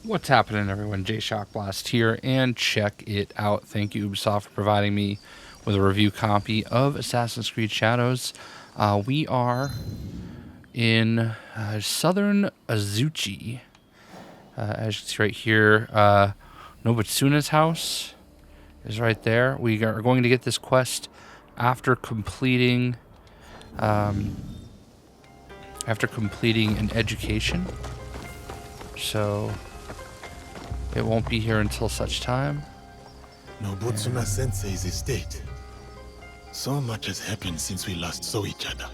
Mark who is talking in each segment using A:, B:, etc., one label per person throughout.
A: What's happening, everyone? JayShockblast here, and check it out. Thank you, Ubisoft, for providing me with a review copy of Assassin's Creed Shadows. We are in southern Azuchi. As you can see right here, Nobutsuna's house is right there. We are going to get this quest after completing an education. So it won't be here until such time.
B: Nobutsuna Sensei's estate. So much has happened since we last saw each other.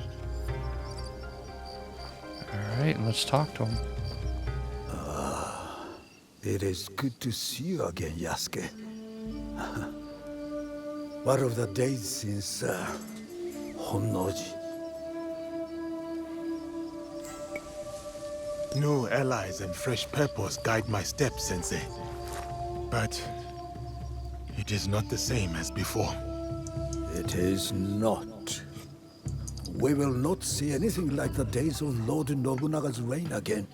A: Alright, let's talk to him.
C: It is good to see you again, Yasuke. What of the days since Honnoji?
B: New allies and fresh purpose guide my steps, Sensei. But it is not the same as before.
C: It is not. We will not see anything like the days of Lord Nobunaga's reign again.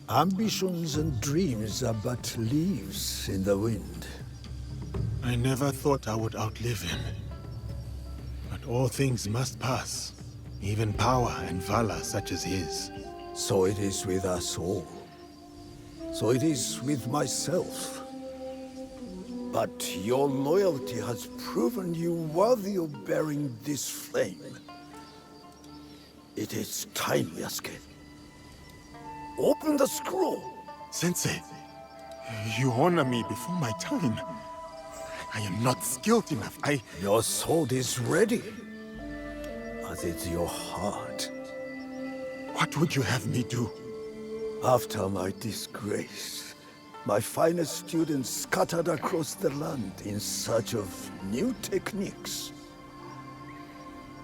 C: Ambitions and dreams are but leaves in the wind.
B: I never thought I would outlive him. But all things must pass. Even power and valor such as his.
C: So it is with us all. So it is with myself. But your loyalty has proven you worthy of bearing this flame. It is time, Yasuke. Open the scroll!
B: Sensei, you honor me before my time. I am not skilled enough.
C: Your sword is ready. As is your heart.
B: What would you have me do?
C: After my disgrace, my finest students scattered across the land in search of new techniques.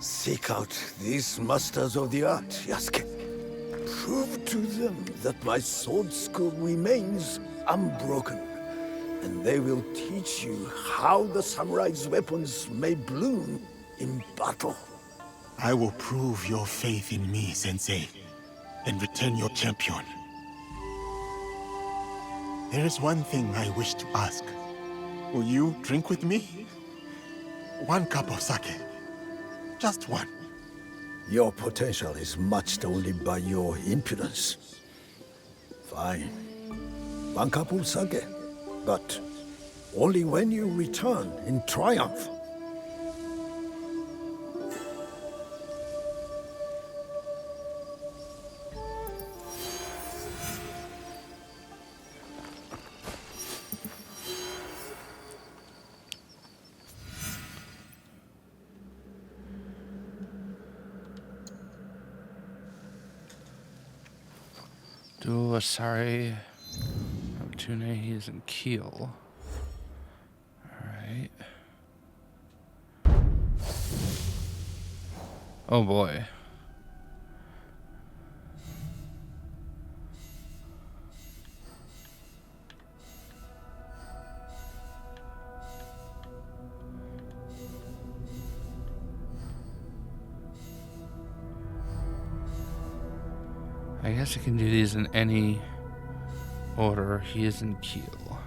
C: Seek out these masters of the art, Yasuke. Prove to them that my sword school remains unbroken, and they will teach you how the samurai's weapons may bloom in battle.
B: I will prove your faith in me, Sensei, and return your champion. There is one thing I wish to ask. Will you drink with me? 1 cup of sake. Just one.
C: Your potential is matched only by your impudence. Fine. 1 cup of sake. But only when you return in triumph.
A: Duel Asari. Nobutune, he is in Kiel. Alright. Oh boy. I guess I can do these in any order. He is in Kiel.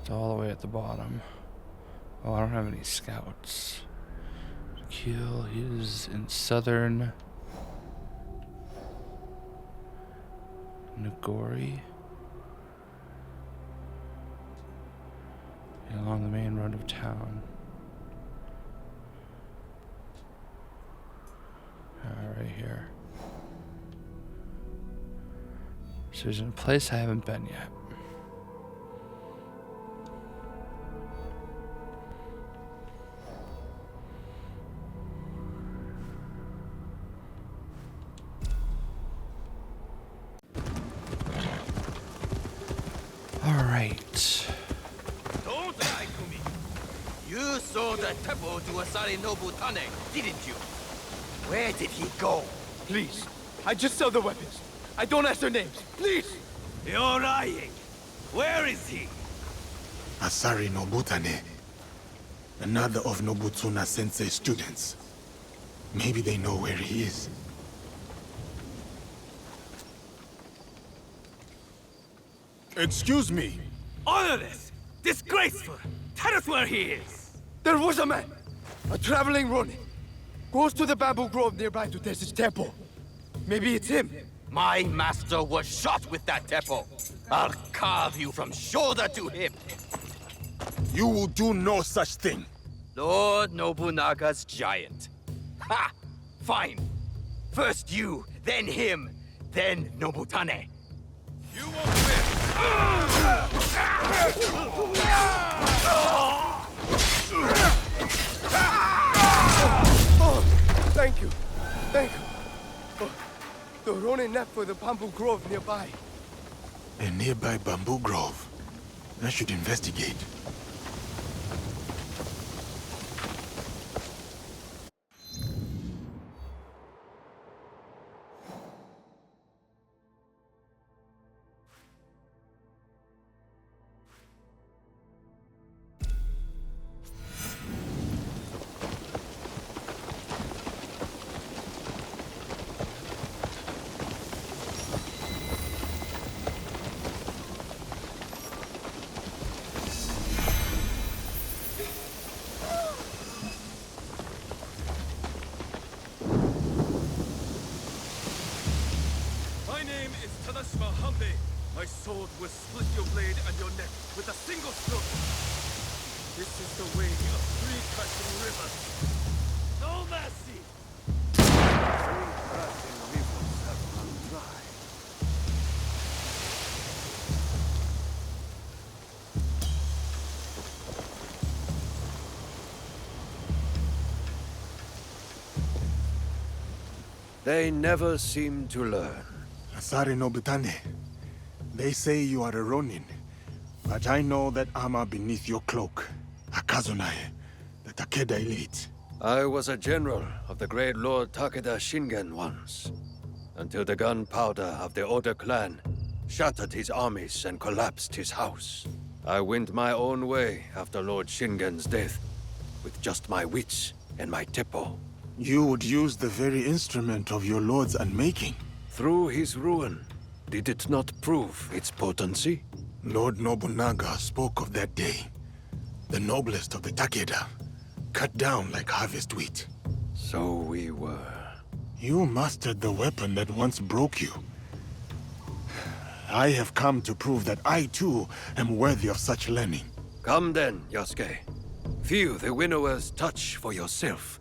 A: It's all the way at the bottom. Oh, I don't have any scouts. Kiel, he is in southern Nagori. Along the main road of town. Right here. So there's a place I haven't been yet. All right.
D: Don't lie to me. You saw the Teppo to Asari Nobutane, didn't you? Where did he go?
E: Please, I just sell the weapons. I don't ask their names. Please!
D: You're lying. Where is he?
B: Asari Nobutane. Another of Nobutsuna Sensei's students. Maybe they know where he is. Excuse me.
D: Honorless! Disgraceful! Tell us where he is!
E: There was a man, a traveling Ronin. Goes to the bamboo grove nearby to test his Teppo. Maybe it's him.
D: My master was shot with that Teppo. I'll carve you from shoulder to hip.
B: You will do no such thing.
D: Lord Nobunaga's giant. Ha! Fine. First you, then him, then Nobutane. You won't win.
E: Oh, thank you. Thank you. Oh, the Ronin left for the bamboo grove nearby.
B: A nearby bamboo grove. I should investigate.
E: My sword will split your blade and your neck with a single stroke. This is the way of three crashing rivers. No mercy! Three crashing rivers have run dry.
C: They never seem to learn.
B: Asari Nobutane. They say you are a Ronin, but I know that armor beneath your cloak. Akazunae, the Takeda elite.
C: I was a general of the great Lord Takeda Shingen once, until the gunpowder of the Oda clan shattered his armies and collapsed his house. I went my own way after Lord Shingen's death, with just my wits and my Teppo.
B: You would use the very instrument of your lord's unmaking.
C: Through his ruin, did it not prove its potency?
B: Lord Nobunaga spoke of that day. The noblest of the Takeda, cut down like harvest wheat.
C: So we were.
B: You mastered the weapon that once broke you. I have come to prove that I too am worthy of such learning.
C: Come then, Yasuke. Feel the winnower's touch for yourself.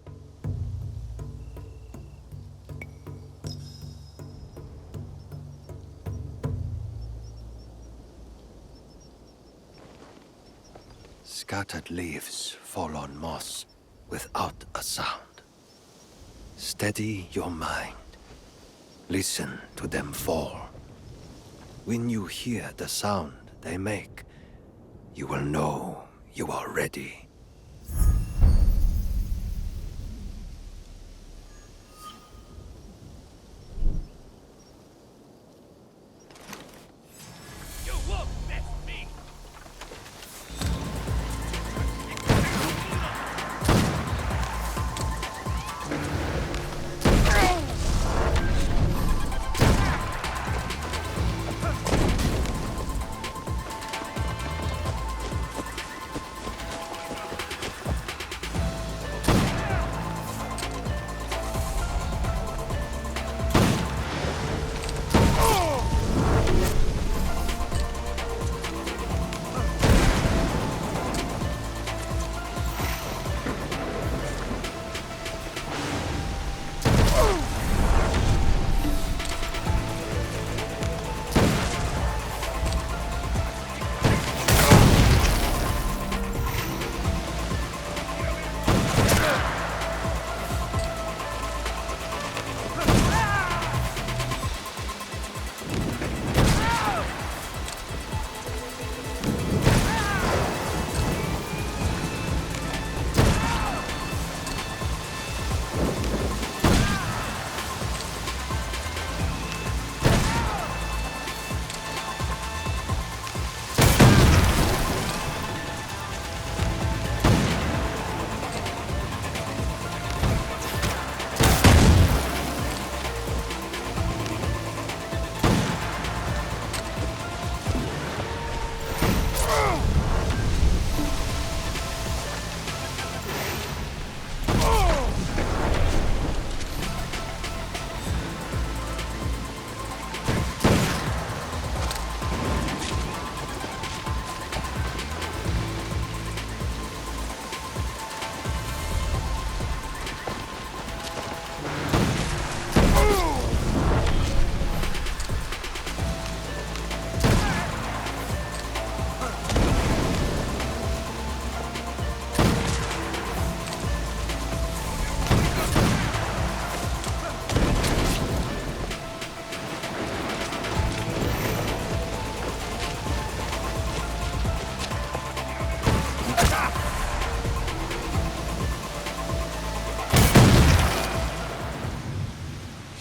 C: Scattered leaves fall on moss without a sound. Steady your mind. Listen to them fall. When you hear the sound they make, you will know you are ready.
D: You won't mess me!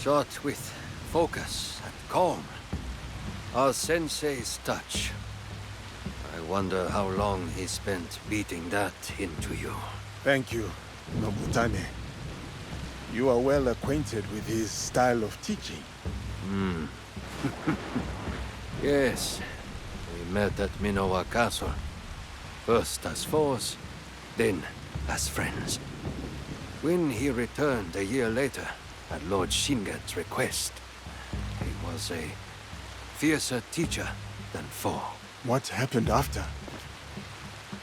C: Shot with focus and calm. Our sensei's touch. I wonder how long he spent beating that into you.
B: Thank you, Nobutane. You are well acquainted with his style of teaching.
C: Yes, we met at Minowa Castle. First as foes, then as friends. When he returned a year later, at Lord Shingen's request, he was a fiercer teacher than foe.
B: What happened after?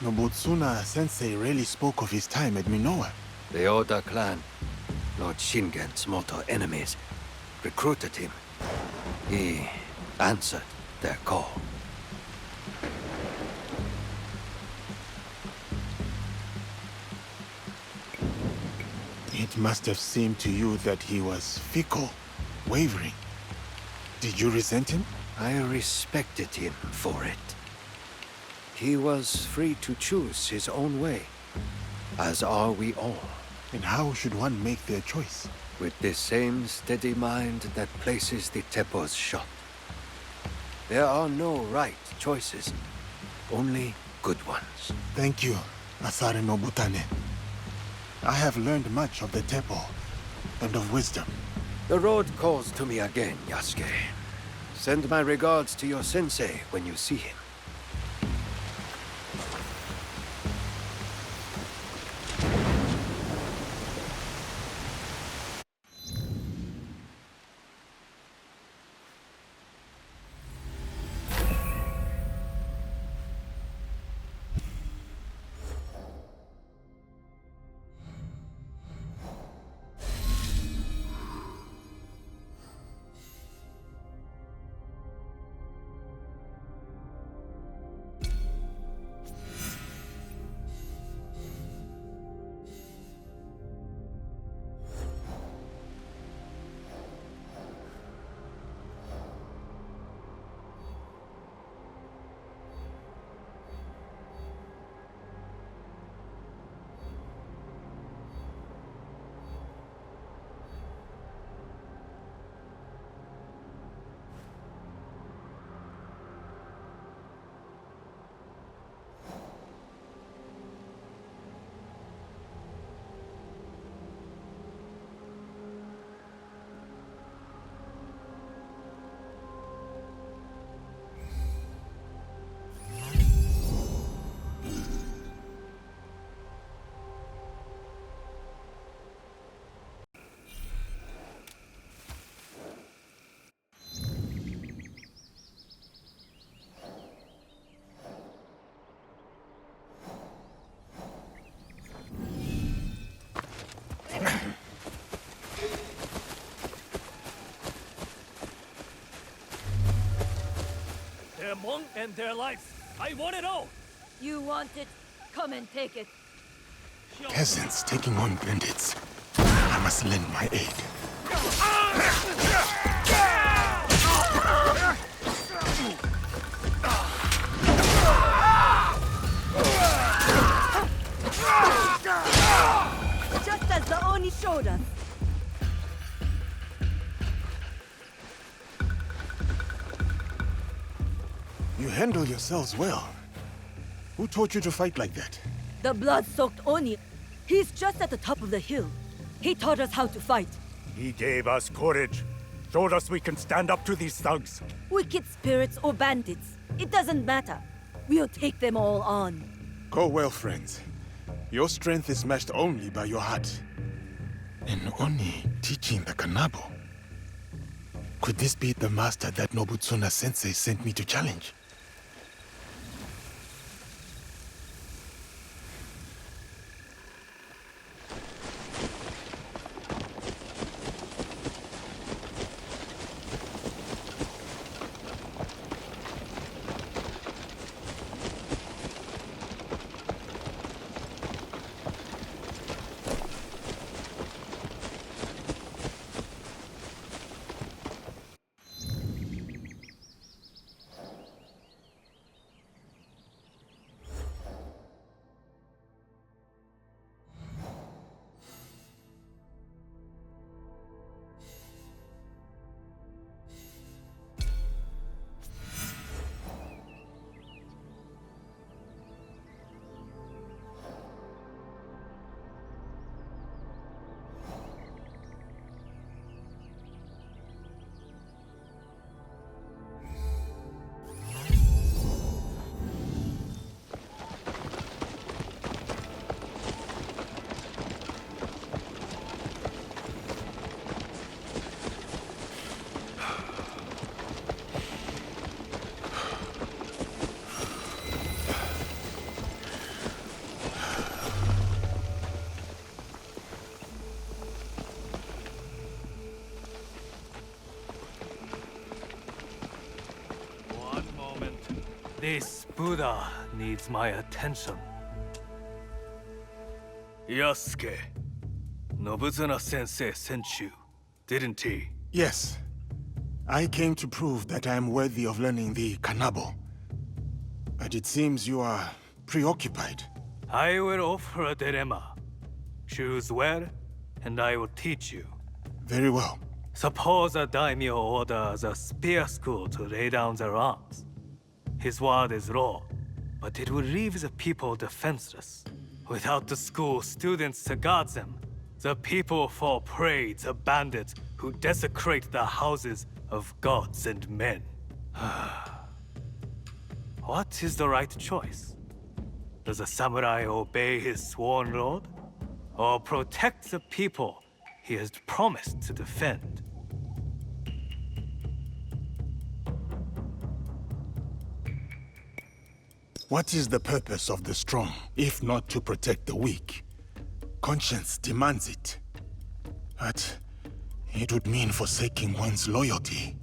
B: Nobutsuna Sensei rarely spoke of his time at Minowa.
C: The Oda clan, Lord Shingen's mortal enemies, recruited him. He answered their call.
B: It must have seemed to you that he was fickle, wavering. Did you resent him?
C: I respected him for it. He was free to choose his own way, as are we all.
B: And how should one make their choice?
C: With the same steady mind that places the Teppo's shot. There are no right choices, only good ones.
B: Thank you, Asari Nobutane. I have learned much of the Teppo and of wisdom.
C: The road calls to me again, Yasuke. Send my regards to your sensei when you see him.
E: Their monk and their life. I want it all!
F: You want it? Come and take it.
B: Peasants taking on bandits. I must lend my aid.
F: Just as the Oni showed us.
B: You handle yourselves well. Who taught you to fight like that?
F: The blood-soaked Oni. He's just at the top of the hill. He taught us how to fight.
G: He gave us courage. Showed us we can stand up to these thugs.
F: Wicked spirits or bandits. It doesn't matter. We'll take them all on.
B: Go well, friends. Your strength is matched only by your heart. An Oni teaching the Kanabo. Could this be the master that Nobutsuna Sensei sent me to challenge?
E: This Buddha needs my attention. Yasuke, Nobutsuna Sensei sent you, didn't he?
B: Yes. I came to prove that I am worthy of learning the Kanabo. But it seems you are preoccupied.
E: I will offer a dilemma. Choose where, and I will teach you.
B: Very well.
E: Suppose a daimyo orders a spear school to lay down their arms. His word is law, but it will leave the people defenseless. Without the school students to guard them, the people fall prey to bandits who desecrate the houses of gods and men. What is the right choice? Does a samurai obey his sworn lord? Or protect the people he has promised to defend?
B: What is the purpose of the strong, if not to protect the weak? Conscience demands it. But it would mean forsaking one's loyalty,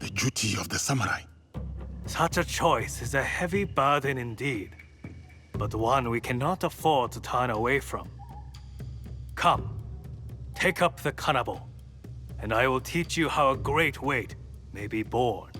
B: the duty of the samurai.
E: Such a choice is a heavy burden indeed, but one we cannot afford to turn away from. Come, take up the Kanabo, and I will teach you how a great weight may be borne.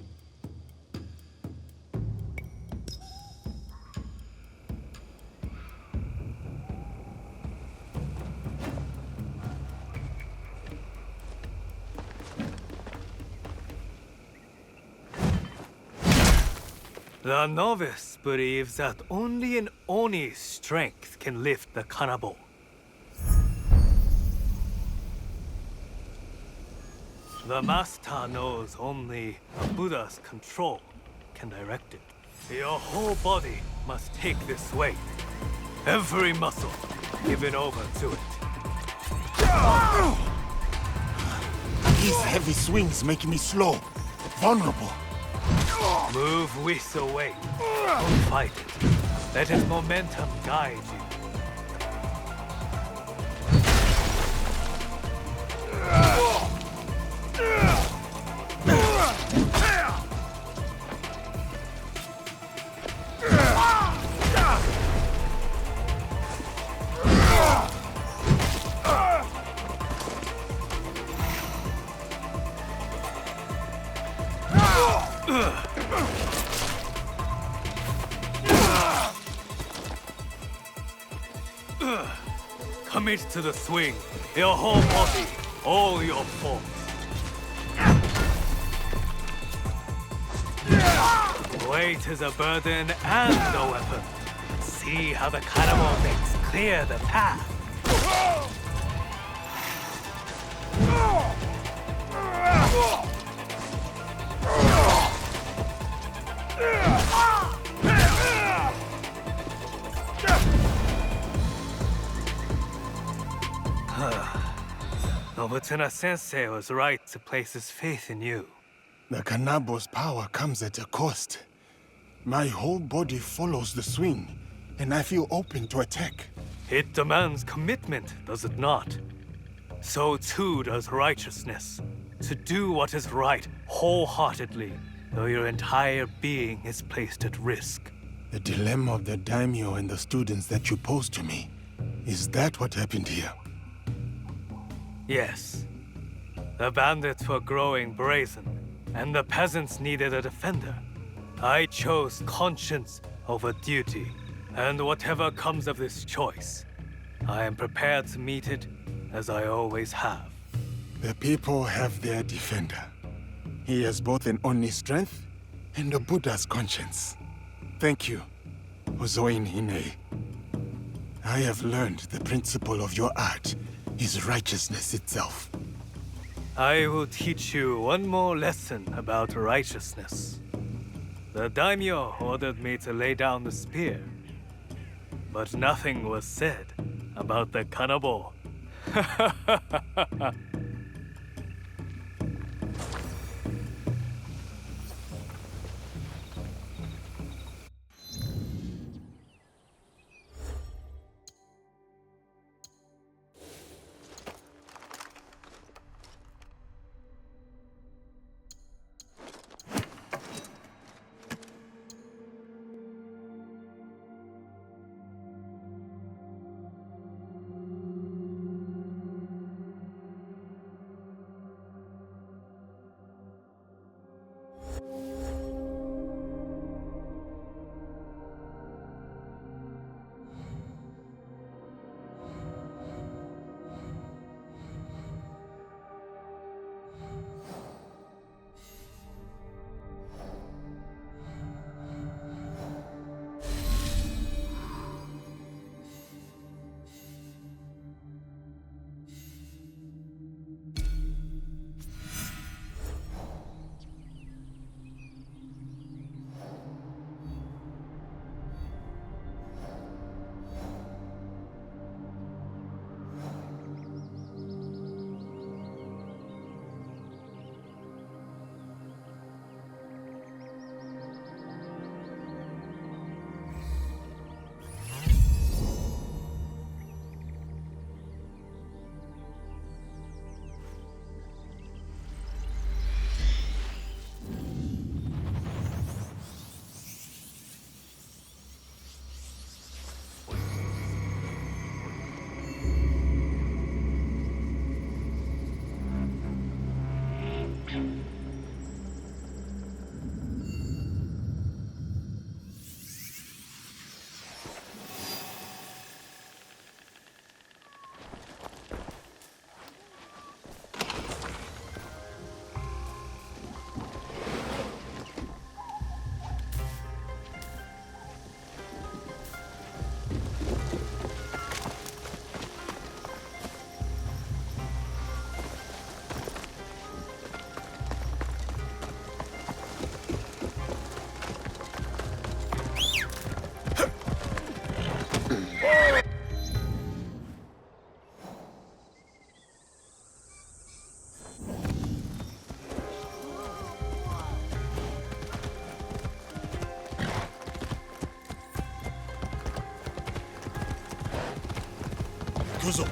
E: The novice believes that only an Oni's strength can lift the Kanabo. The master knows only a Buddha's control can direct it. Your whole body must take this weight. Every muscle given over to it.
B: These heavy swings make me slow, vulnerable.
E: Move with the weight. Don't fight it. Let its momentum guide you. Commit to the swing. Your whole body, all your force. Weight is a burden and a weapon. See how the Kanabo makes clear the path. Nobutsuna Sensei was right to place his faith in you.
B: The Kanabo's power comes at a cost. My whole body follows the swing, and I feel open to attack.
E: It demands commitment, does it not? So too does righteousness. To do what is right wholeheartedly, though your entire being is placed at risk.
B: The dilemma of the daimyo and the students that you posed to me. Is that what happened here?
E: Yes. The bandits were growing brazen, and the peasants needed a defender. I chose conscience over duty, and whatever comes of this choice, I am prepared to meet it as I always have.
B: The people have their defender. He has both an Oni strength and a Buddha's conscience. Thank you, Hozoin Hine. I have learned the principle of your art is righteousness itself.
E: I will teach you one more lesson about righteousness. The daimyo ordered me to lay down the spear, but nothing was said about the Kanabo.
B: Yakuzo.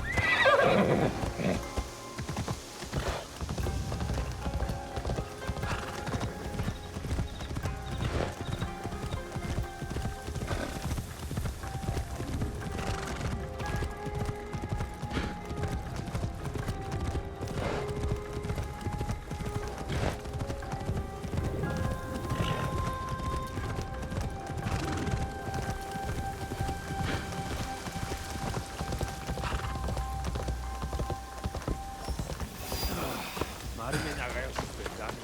E: Marume Nagayoshi will done.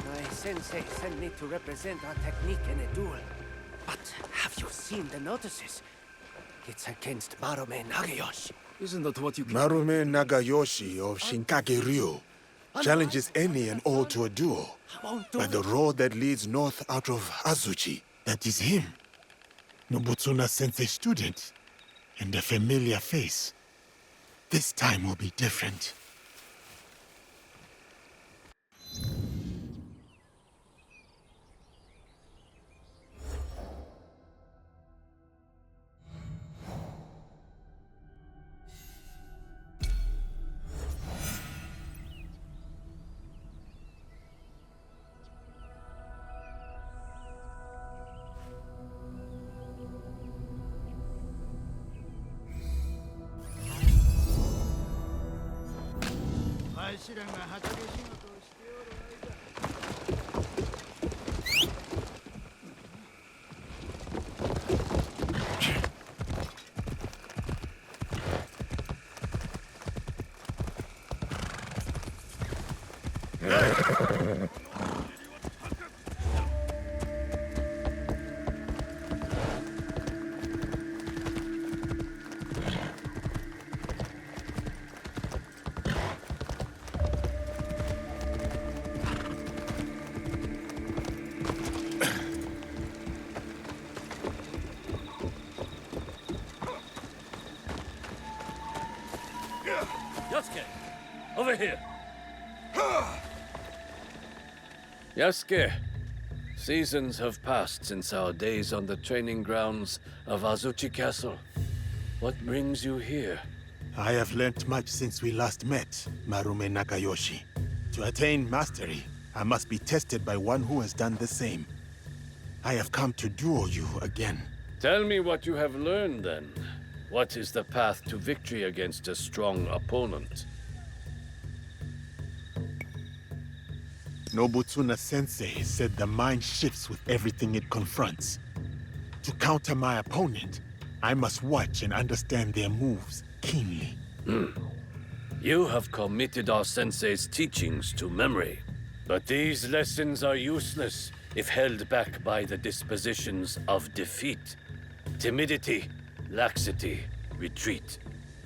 H: My sensei sent me to represent our technique in a duel. But have you seen the notices? It's against Marume Nagayoshi.
E: Isn't that what you
B: Marume Nagayoshi of Shinkage Ryu challenges any and all to a duel. By the road that leads north out of Azuchi, that is him. Nobutsuna Sensei student, and a familiar face. This time will be different.
E: Yasuke, over here.
I: Yasuke, seasons have passed since our days on the training grounds of Azuchi Castle. What brings you here?
B: I have learnt much since we last met, Marume Nagayoshi. To attain mastery, I must be tested by one who has done the same. I have come to duel you again.
I: Tell me what you have learned, then. What is the path to victory against a strong opponent?
B: Nobutsuna Sensei said the mind shifts with everything it confronts. To counter my opponent, I must watch and understand their moves keenly.
I: You have committed our sensei's teachings to memory. But these lessons are useless if held back by the dispositions of defeat. Timidity, laxity, retreat.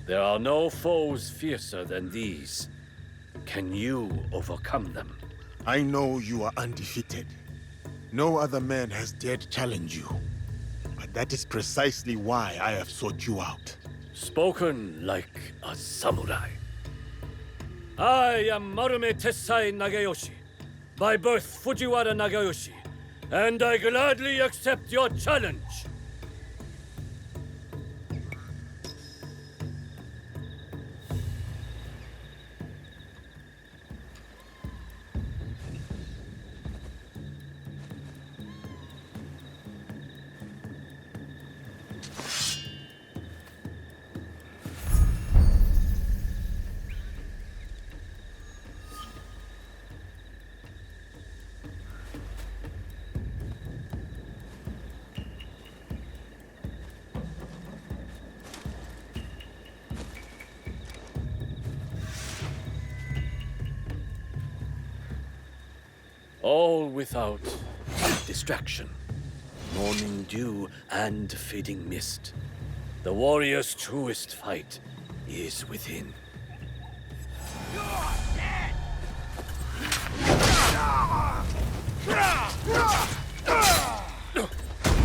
I: There are no foes fiercer than these. Can you overcome them?
B: I know you are undefeated. No other man has dared challenge you. But that is precisely why I have sought you out.
I: Spoken like a samurai. I am Marume Tessai Nagayoshi, by birth Fujiwara Nagayoshi, and I gladly accept your challenge. All without distraction, morning dew and fading mist. The warrior's truest fight is within.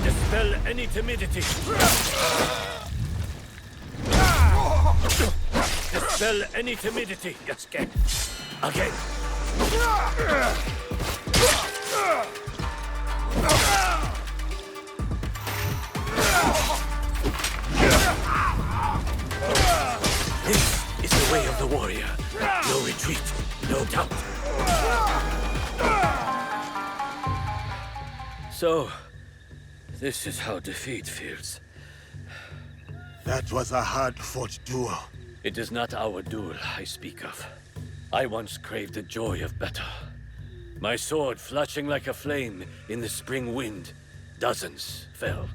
I: Dispel any timidity. Dispel any timidity, Yasuke. Again. This is the way of the warrior. No retreat, no doubt. So, this is how defeat feels.
B: That was a hard-fought duel.
I: It is not our duel I speak of. I once craved the joy of battle. My sword flashing like a flame in the spring wind. Dozens fell.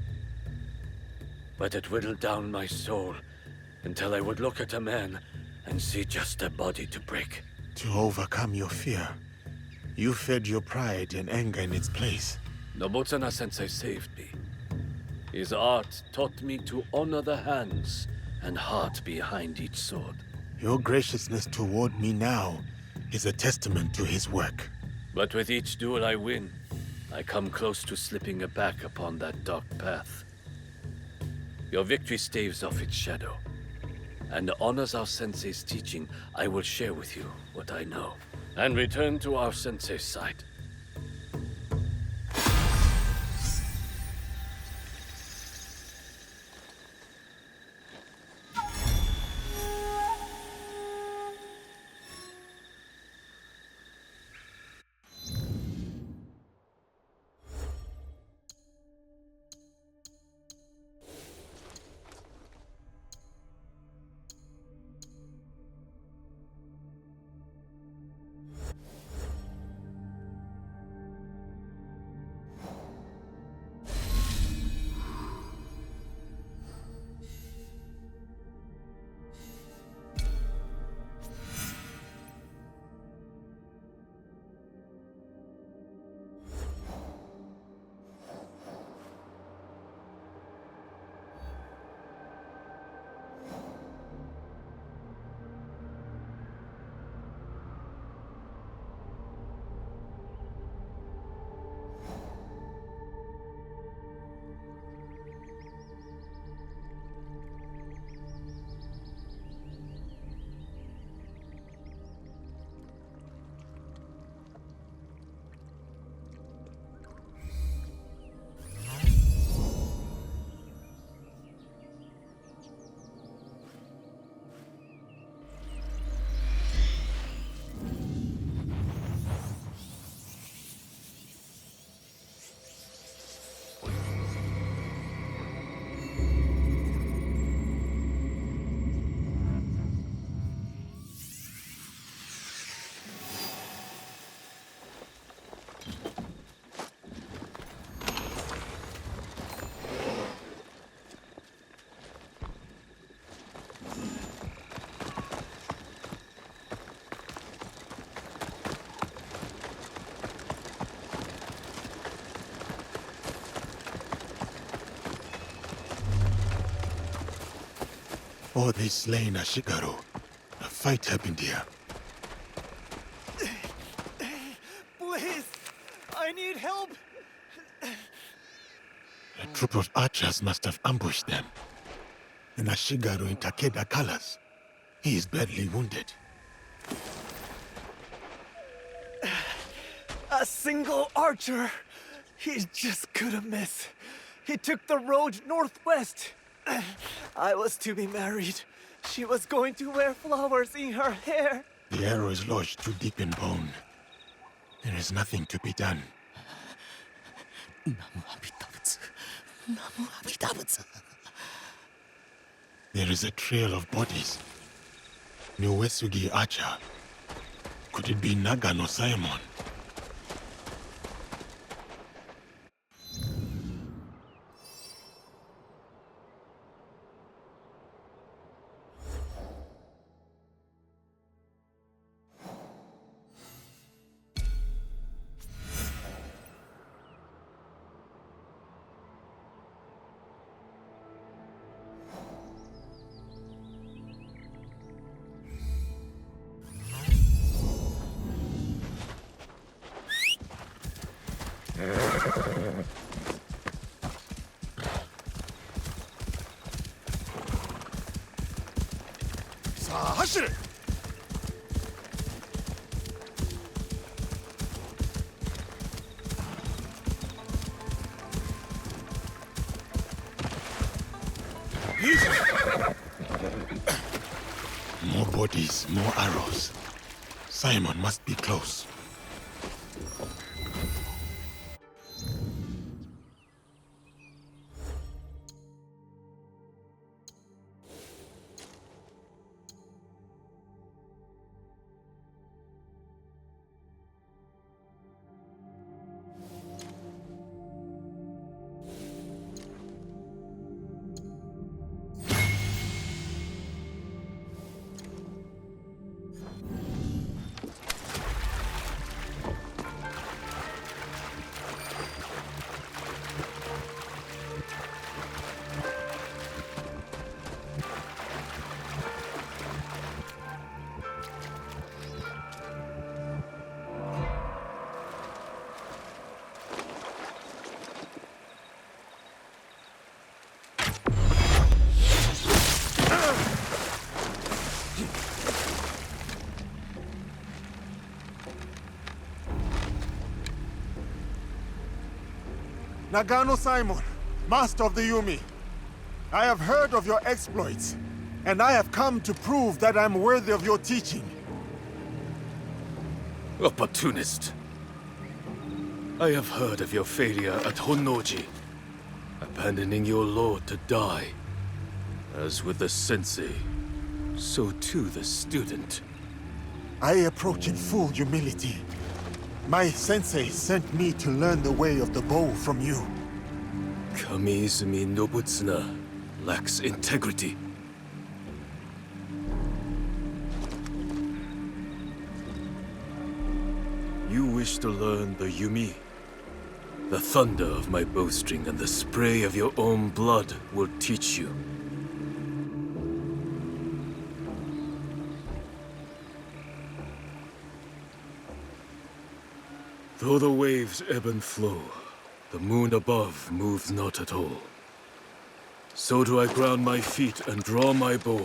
I: But it whittled down my soul until I would look at a man and see just a body to break.
B: To overcome your fear, you fed your pride and anger in its place.
I: Nobutsuna Sensei saved me. His art taught me to honor the hands and heart behind each sword.
B: Your graciousness toward me now is a testament to his work.
I: But with each duel I win, I come close to slipping back upon that dark path. Your victory staves off its shadow, and honors our sensei's teaching. I will share with you what I know, and return to our sensei's side.
B: Oh, they slain Ashigaru. A fight happened here.
E: Please! I need help!
B: A troop of archers must have ambushed them. And Ashigaru in Takeda colors. He is badly wounded.
E: A single archer! He just couldn't miss. He took the road northwest. I was to be married. She was going to wear flowers in her hair.
B: The arrow is lodged too deep in bone. There is nothing to be done. There is a trail of bodies. New Uesugi Archer. Could it be Nagano Saemon? Shit! More bodies, more arrows. Saemon must be close. Nagano Saemon, master of the Yumi. I have heard of your exploits, and I have come to prove that I'm worthy of your teaching.
E: Opportunist. I have heard of your failure at Honnoji, abandoning your lord to die. As with the sensei, so too the student.
B: I approach in full humility. My sensei sent me to learn the way of the bow from you.
E: Kamiizumi Nobutsuna lacks integrity. You wish to learn the Yumi? The thunder of my bowstring and the spray of your own blood will teach you. Though the waves ebb and flow, the moon above moves not at all. So do I ground my feet and draw my bow,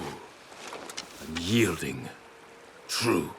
E: unyielding, true.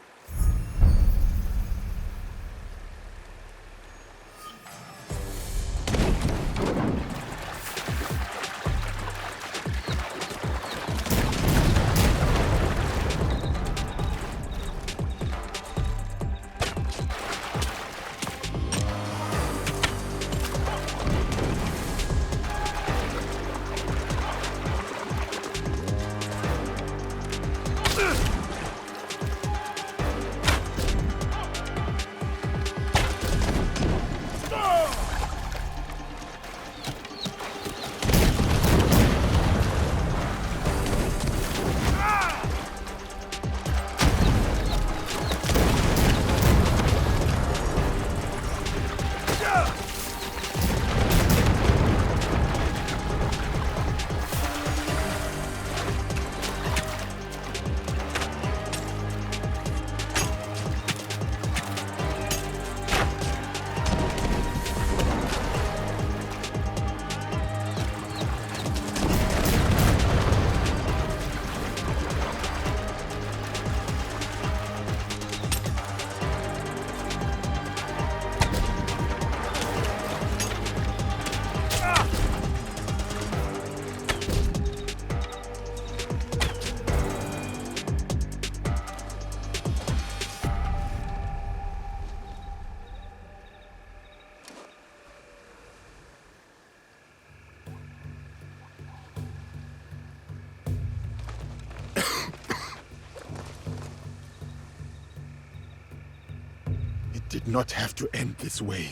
B: Did not have to end this way.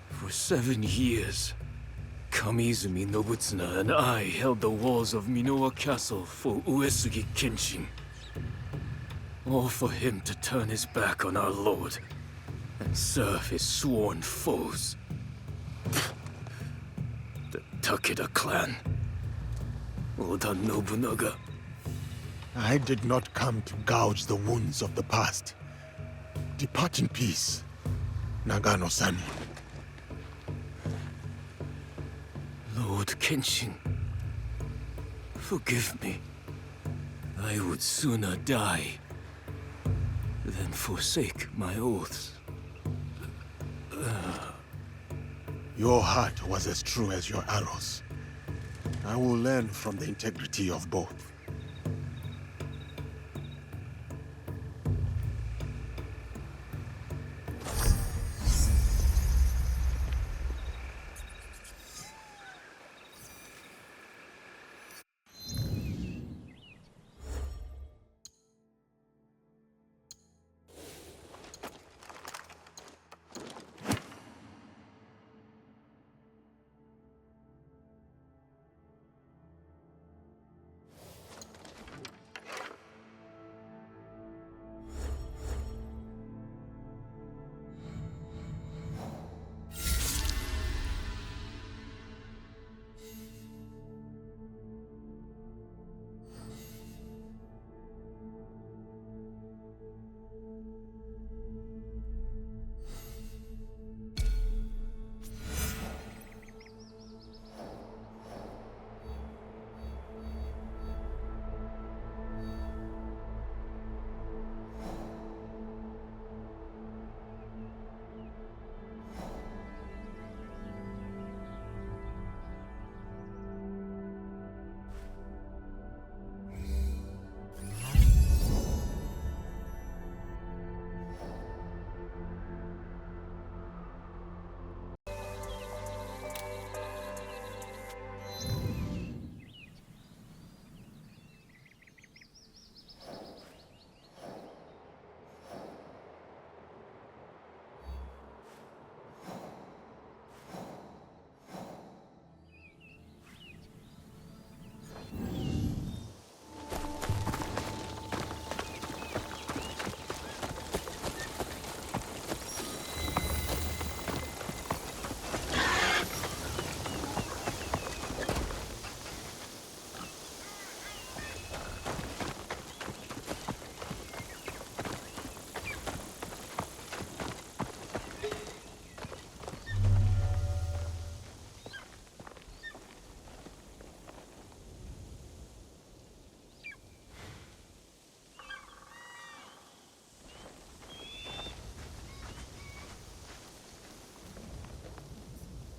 E: For 7 years, Kamiizumi Nobutsuna and I held the walls of Minowa Castle for Uesugi Kenshin. All for him to turn his back on our lord and serve his sworn foes. The Takeda clan. Oda Nobunaga.
B: I did not come to gouge the wounds of the past. Depart in peace, Nagano-san.
E: Lord Kenshin, forgive me.
C: I would sooner die than forsake my oaths.
B: Your heart was as true as your arrows. I will learn from the integrity of both.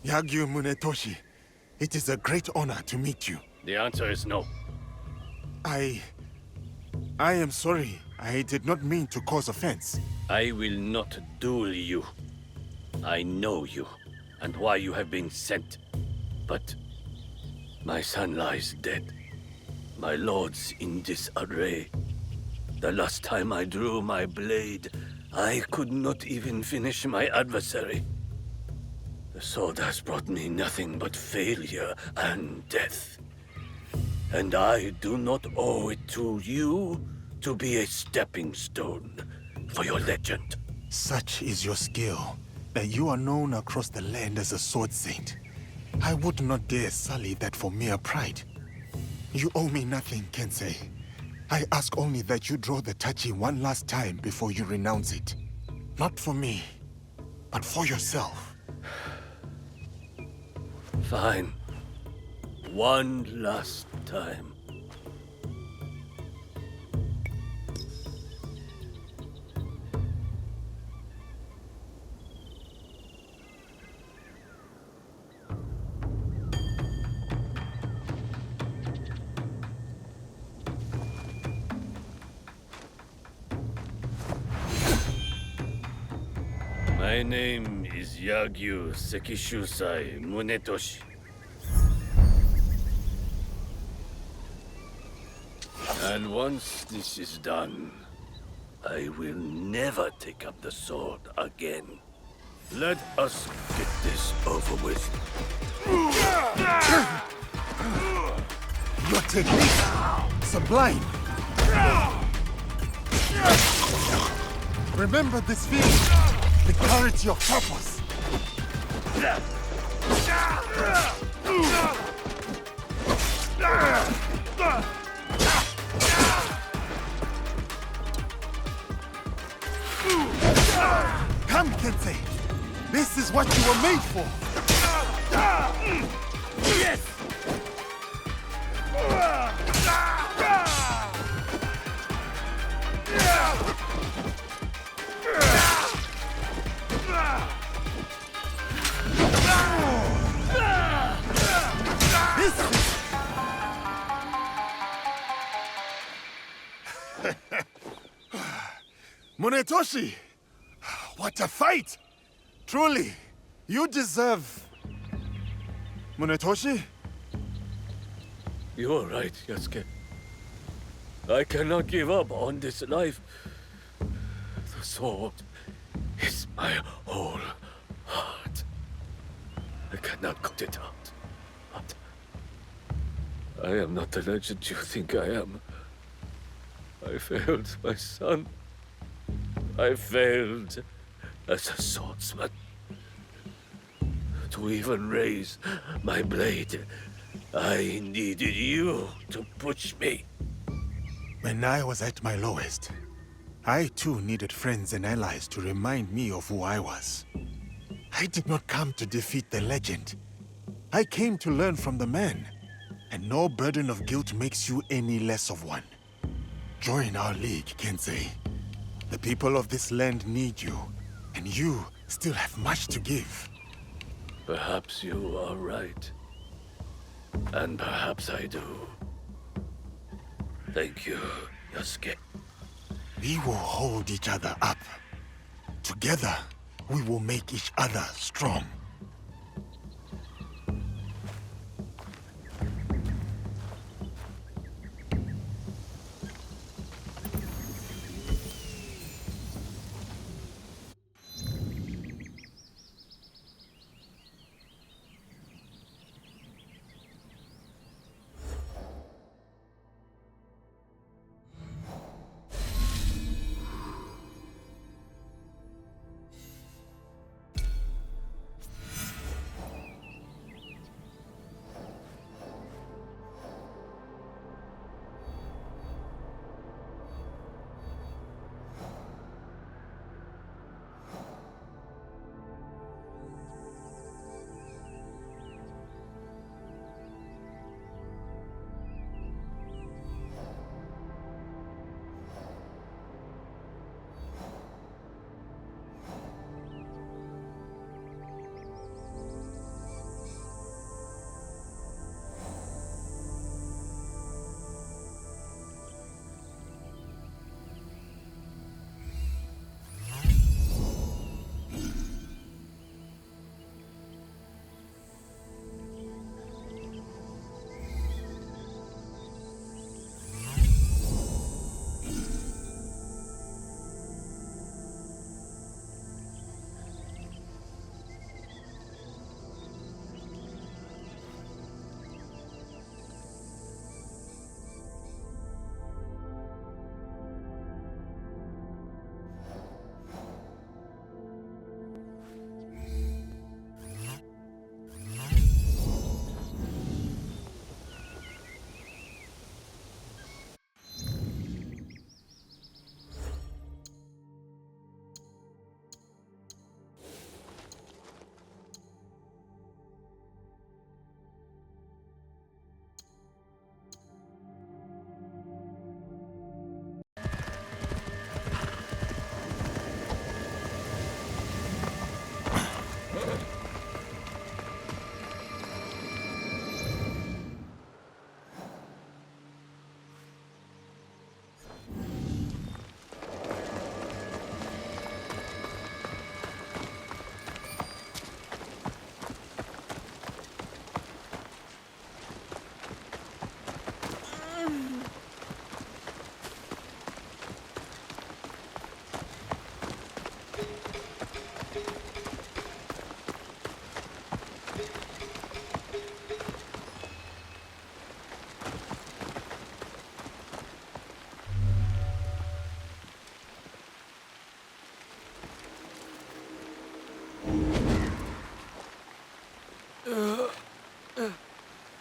B: Yagyu Munetoshi, it is a great honor to meet you.
I: The answer is no.
B: I am sorry. I did not mean to cause offense.
I: I will not duel you. I know you, and why you have been sent. But my son lies dead. My lord's in disarray. The last time I drew my blade, I could not even finish my adversary. The sword has brought me nothing but failure and death. And I do not owe it to you to be a stepping stone for your legend.
B: Such is your skill, that you are known across the land as a sword saint. I would not dare sully that for mere pride. You owe me nothing, Kensei. I ask only that you draw the Tachi one last time before you renounce it. Not for me, but for yourself.
I: Fine. One last time. My name is Yagyu Sekishusai Munetoshi. And once this is done, I will never take up the sword again. Let us get this over with.
B: Your technique, sublime. Remember this feeling, the clarity of purpose. Come, Kensei. This is what you were made for. Yes. Munetoshi! What a fight! Truly, you deserve... Munetoshi?
I: You are right, Yasuke. I cannot give up on this life. The sword is my whole heart. I cannot cut it out. But I am not the legend you think I am. I failed my son. I failed as a swordsman. To even raise my blade, I needed you to push me.
B: When I was at my lowest, I too needed friends and allies to remind me of who I was. I did not come to defeat the legend. I came to learn from the man. And no burden of guilt makes you any less of one. Join our league, Kensei. The people of this land need you, and you still have much to give.
I: Perhaps you are right. And perhaps I do. Thank you, Yasuke.
B: We will hold each other up. Together, we will make each other strong.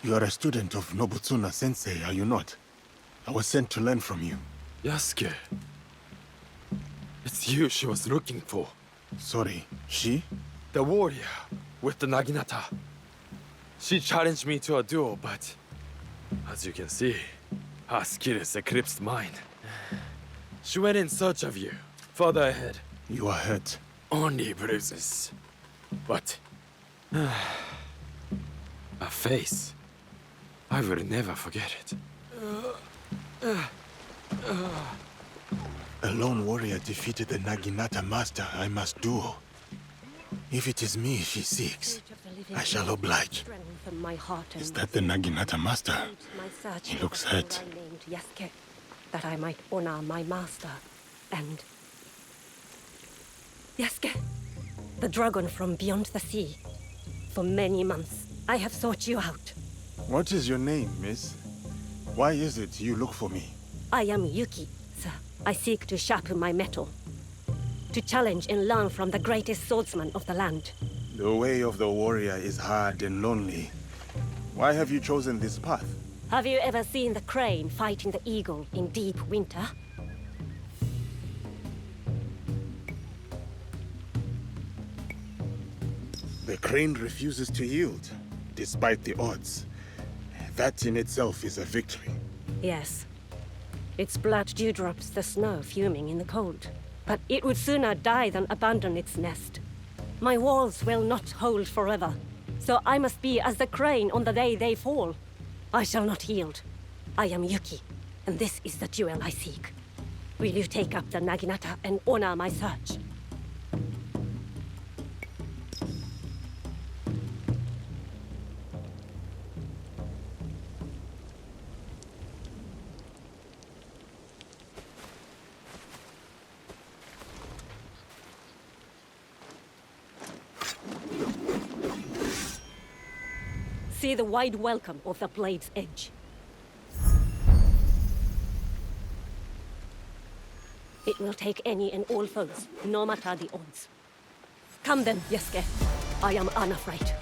B: You are a student of Nobutsuna Sensei, are you not? I was sent to learn from you.
J: Yasuke. It's you she was looking for.
B: Sorry, she?
J: The warrior with the Naginata. She challenged me to a duel, but as you can see, her skills eclipsed mine. She went in search of you, further ahead.
B: You are hurt.
J: Only bruises. But a face. I will never forget it.
B: A lone warrior defeated the Naginata master I must duel. If it is me she seeks, I shall oblige.
K: Strengthen my heart and
B: Is that the Naginata master?
K: my search
B: He
K: for
B: looks
K: the soul
B: hurt.
K: I named Yasuke, that I might honor my master and Yasuke, the dragon from beyond the sea. For many months, I have sought you out.
B: What is your name, miss? Why is it you look for me?
K: I am Yuki, sir. I seek to sharpen my mettle, to challenge and learn from the greatest swordsman of the land.
B: The way of the warrior is hard and lonely. Why have you chosen this path?
K: Have you ever seen the crane fighting the eagle in deep winter?
B: The crane refuses to yield, despite the odds. That in itself is a victory.
K: Yes. Its blood dewdrops the snow fuming in the cold. But it would sooner die than abandon its nest. My walls will not hold forever, so I must be as the crane on the day they fall. I shall not yield. I am Yuki, and this is the duel I seek. Will you take up the Naginata and honor my search? See the wide welcome of the blade's edge. It will take any and all foes, no matter the odds. Come then, Yasuke. I am unafraid.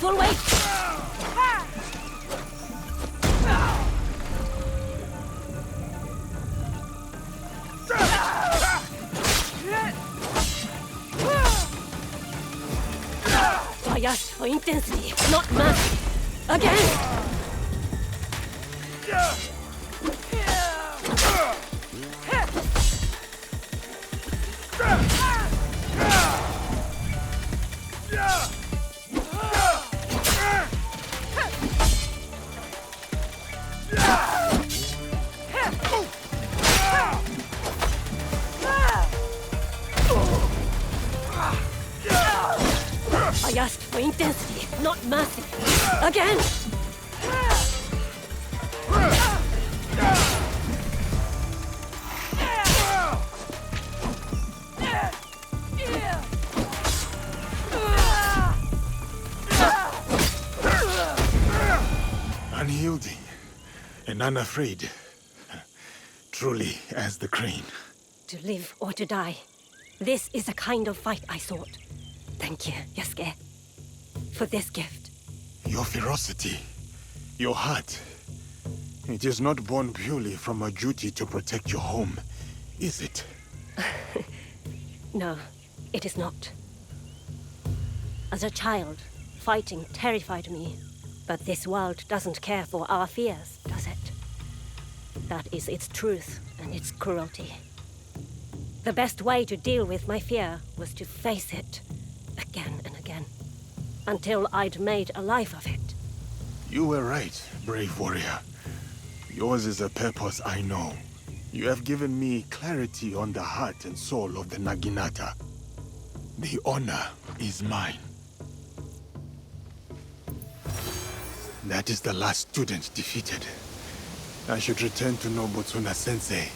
K: Full weight! I asked for intensity, not mercy. Again! I asked for intensity, not mercy. Again!
B: Unyielding and unafraid. Truly as the crane.
K: To live or to die. This is the kind of fight I sought. Thank you, Yasuke. for this gift.
B: Your ferocity, your heart, it is not born purely from a duty to protect your home, is it?
K: No, it is not. As a child, fighting terrified me. But this world doesn't care for our fears, does it? That is its truth and its cruelty. The best way to deal with my fear was to face it, again and again, until I'd made a life of it.
B: You were right, brave warrior. Yours is a purpose I know. You have given me clarity on the heart and soul of the Naginata. The honor is mine. That is the last student defeated. I should return to Nobutsuna Sensei.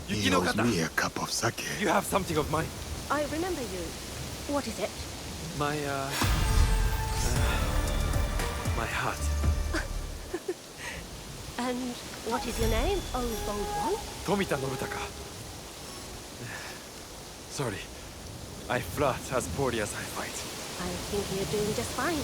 B: He
J: Yuki no
B: owes
J: Kata.
B: me a cup of sake.
J: You have something of mine.
K: I remember you. What is it?
J: My heart.
K: And what is your name, old bold one?
J: Tomita Nobutaka. Sorry. I flirt as poorly as I fight.
K: I think you're doing just fine.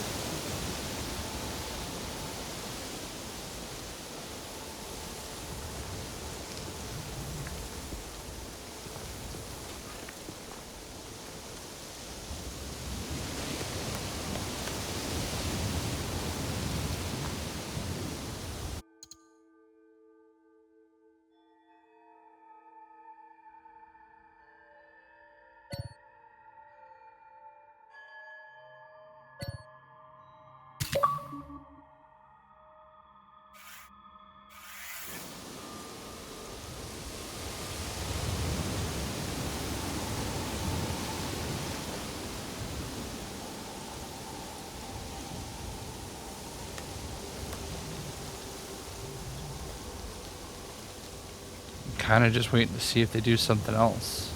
A: Kind of just waiting to see if they do something else.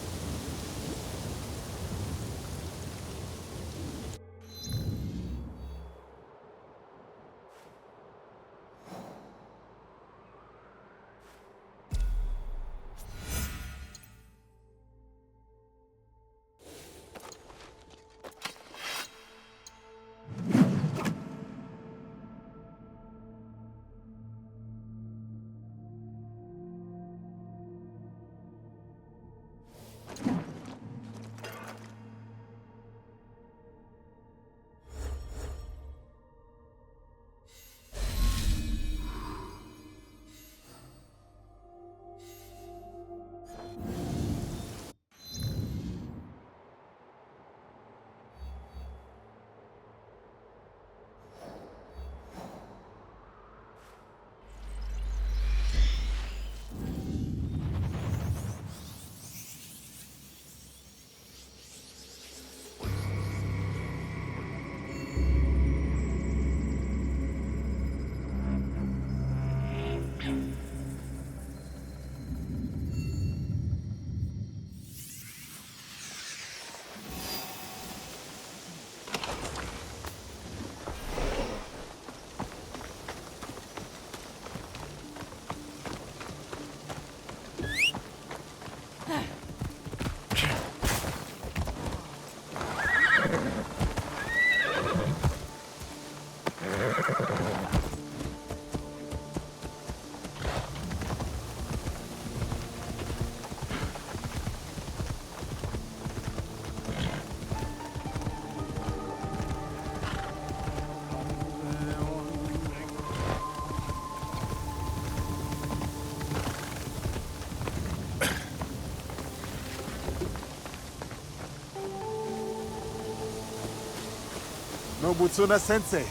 B: Nobutsuna Sensei,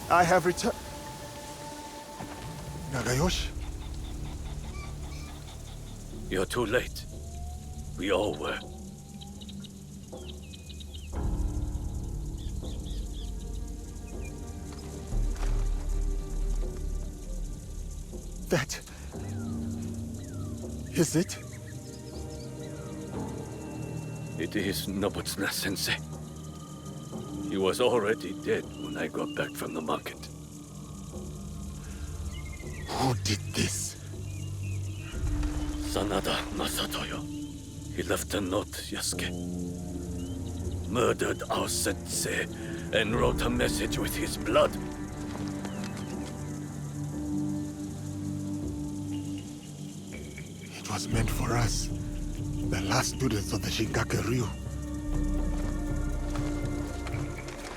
B: I have returned. Nagayoshi?
I: You're too late. We all were.
B: That... is it?
I: It is Nobutsuna Sensei. He was already dead when I got back from the market.
B: Who did this?
I: Sanada Masatoyo. He left a note, Yasuke. Murdered our sensei and wrote a message with his blood.
B: It was meant for us, the last students of the Shinkake-ryu.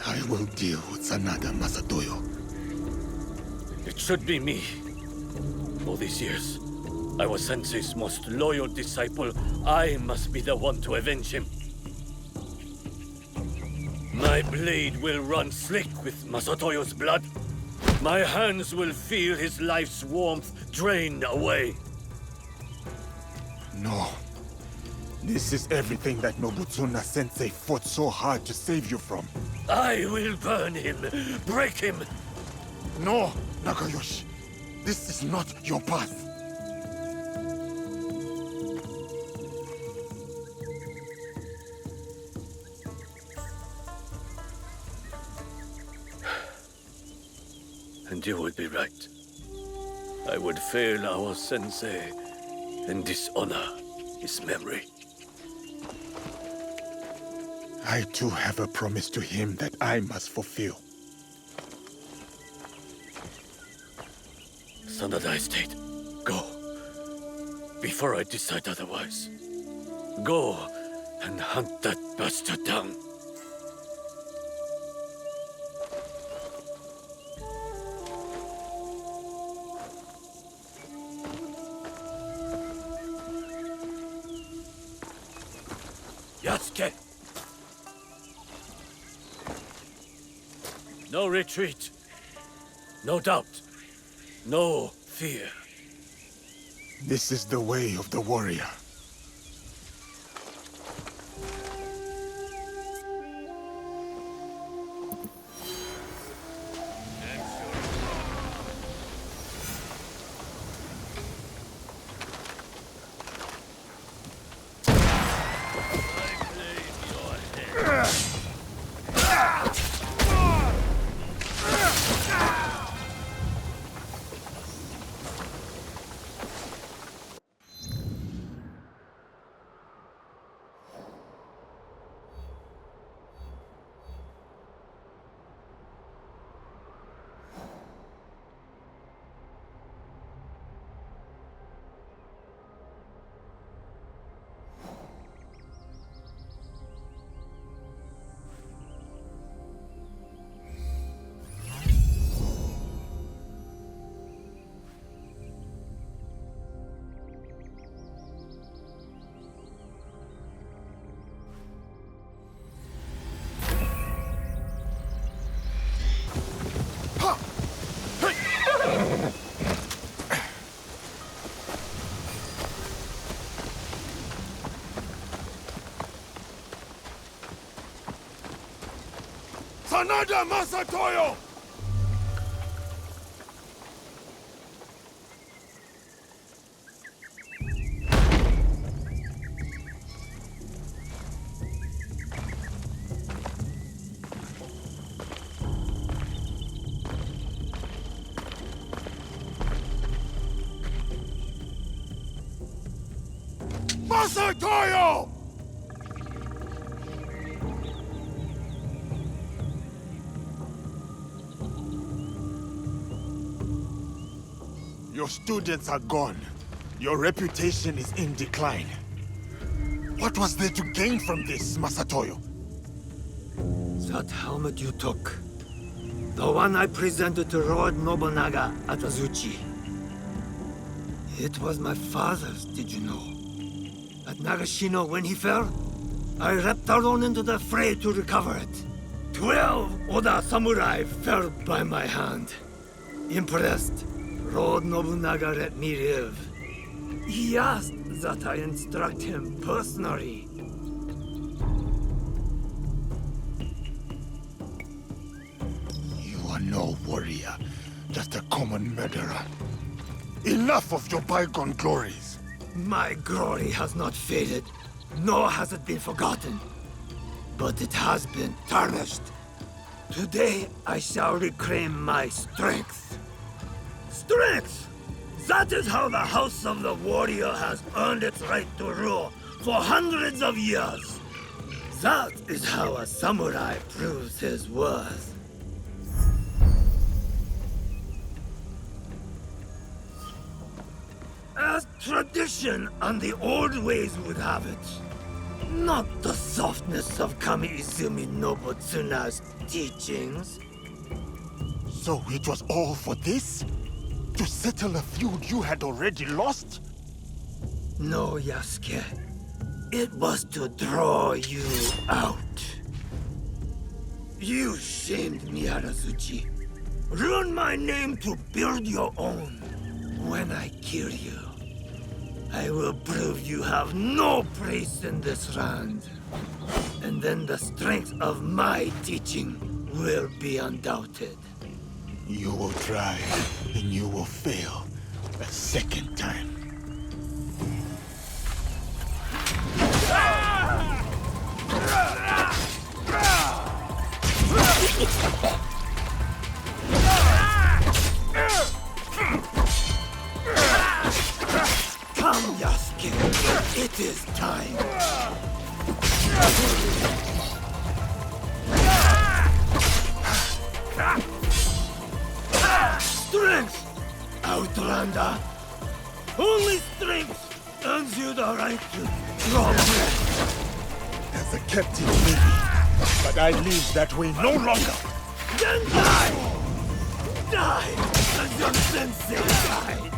B: I will deal with Sanada, Masatoyo.
I: It should be me. All these years, I was Sensei's most loyal disciple. I must be the one to avenge him. My blade will run slick with Masatoyo's blood. My hands will feel his life's warmth drained away.
B: No. This is everything that Nobutsuna Sensei fought so hard to save you from.
I: I will burn him, break him.
B: No, Nagayoshi. This is not your path.
I: And you would be right. I would fail our sensei and dishonor his memory.
B: I too have a promise to him that I must fulfill.
I: Sanada Estate, go. Before I decide otherwise. Go and hunt that bastard down. Yasuke! No retreat. No doubt. No fear.
B: This is the way of the warrior. Sanada Masatoyo! Masatoyo! Your students are gone. Your reputation is in decline. What was there to gain from this, Masatoyo?
C: That helmet you took. The one I presented to Lord Nobunaga at Azuchi. It was my father's, did you know? At Nagashino, when he fell, I leapt alone into the fray to recover it. 12 Oda samurai fell by my hand. Impressed, Lord Nobunaga let me live. He asked that I instruct him personally.
B: You are no warrior, just a common murderer. Enough of your bygone glories!
C: My glory has not faded, nor has it been forgotten. But it has been tarnished. Today I shall reclaim my strength. Strength! That is how the House of the Warrior has earned its right to rule for hundreds of years. That is how a samurai proves his worth. As tradition and the old ways would have it, not the softness of Kami-Izumi Nobutsuna's teachings.
B: So it was all for this? To settle a feud you had already lost?
C: No, Yasuke. It was to draw you out. You shamed me, Arazuchi. Ruined my name to build your own. When I kill you, I will prove you have no place in this land. And then the strength of my teaching will be undoubted.
B: You will try, and you will fail a second time.
C: Come, Yasuke. It is time. Strength! Outlander! Only strength earns you the right to draw breath.
B: As a captain, maybe, but I live that way no longer.
C: Then die! Die as your sensei died!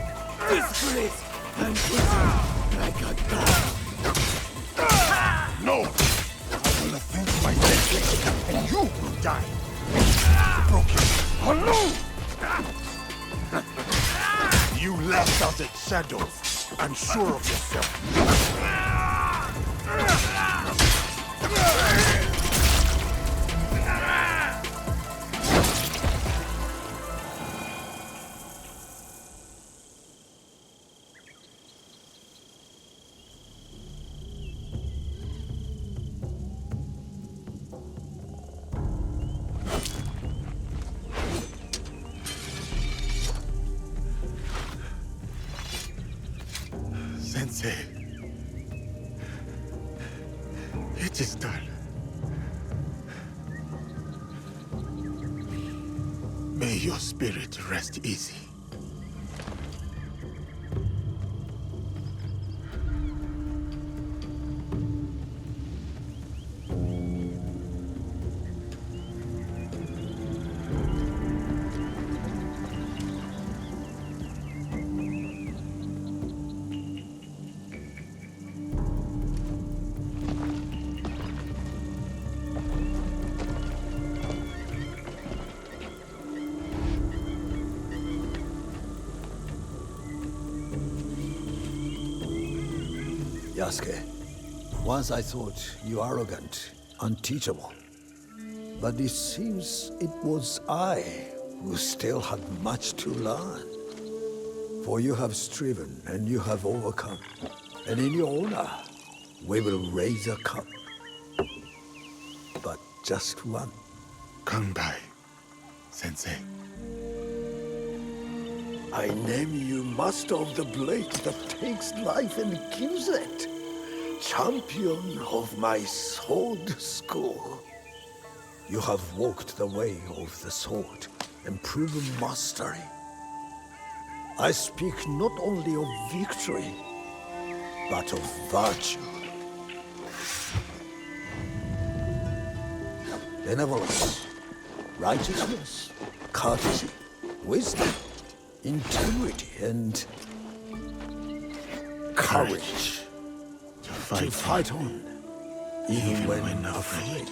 C: Disgrace and prison like a dog.
B: No! I will avenge my sensei, and you will die. Broken. Hello! You laughed out at shadows, unsure of yourself. Sensei, it is done. May your spirit rest easy.
C: Yasuke, once I thought you arrogant, unteachable. But it seems it was I who still had much to learn. For you have striven and you have overcome. And in your honor, we will raise a cup. But just one.
B: Come by, Sensei.
C: I name you Master of the Blade that takes life and gives it. Champion of my sword school. You have walked the way of the sword and proven mastery. I speak not only of victory, but of virtue. Benevolence, righteousness, courtesy, wisdom, integrity, and courage. To fight on, even when afraid.